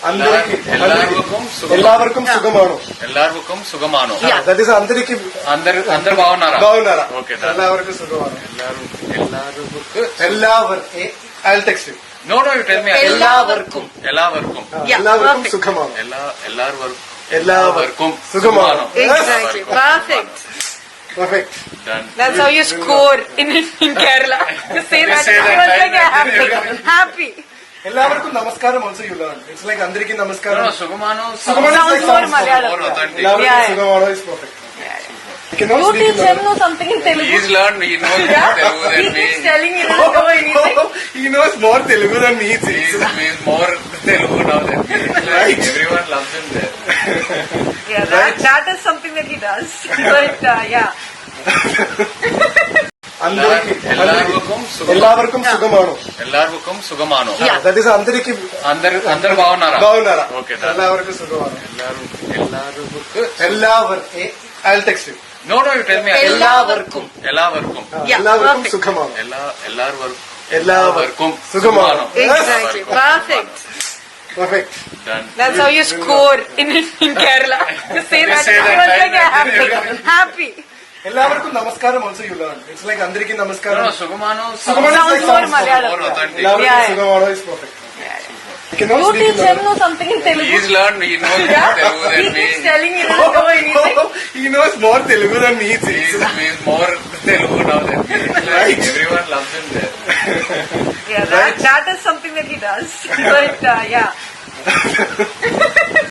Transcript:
എല്ലാവർക്കും సుఖమాണോ? എല്ലാവർക്കും సుఖమానో? That is అందరికి అందరు బాగున్నారా? ఓకే, എല്ലാവർക്കും సుఖമാണോ? എല്ലാവർക്കും I will text you. No, you tell me. എല്ലാവർക്കും സുഖമാണോ? എല്ലാവർക്കും സുഖമാണോ? Exactly. Perfect. Done. That's how you score in Kerala. You say that. I was like happy. എല്ലാവർക്കും നമസ്കാരം also you learn. It's like అందరికి നമസ്കാരം. സുഖമാനോ? Sounds more Malayalam. എല്ലാവർക്കും സുഖമാണോ is perfect. You teach him know something in Telugu. He's learned. He knows more Telugu He than me. keeps telling me he doesn't know anything. He knows more Telugu than me. He's more Telugu now than me. Right. Everyone loves him there. Yeah, that is something that he does. But yeah. എല്ലാവർക്കും സുഖമാണോ? എല്ലാവർക്കും സുഖമാനോ? That is అందరికి అందరు బాగున్నారా? Okay, എല്ലാവർക്കും സുഖമാണോ? എല്ലാവർക്കും I will text you. No, you tell me. എല്ലാവർക്കും സുഖമാണോ? എല്ലാവർക്കും സുഖമാണോ? Exactly. Perfect. Done. That's how you score in Kerala. You say that. I was like happy. എല്ലാവർക്കും നമസ്കാരം also you learn. It's like అందరికి നമസ്കാരം. സുഖമാനോ? Sounds more Malayalam. എല്ലാവർക്കും സുഖമാണോ is perfect. You teach him know something in Telugu. He's learned. He knows more Telugu He than me. keeps telling me he doesn't know anything. He knows more Telugu than me. He's more Telugu now than me. Right. Everyone loves him there. Yeah, that is something that he does. But yeah.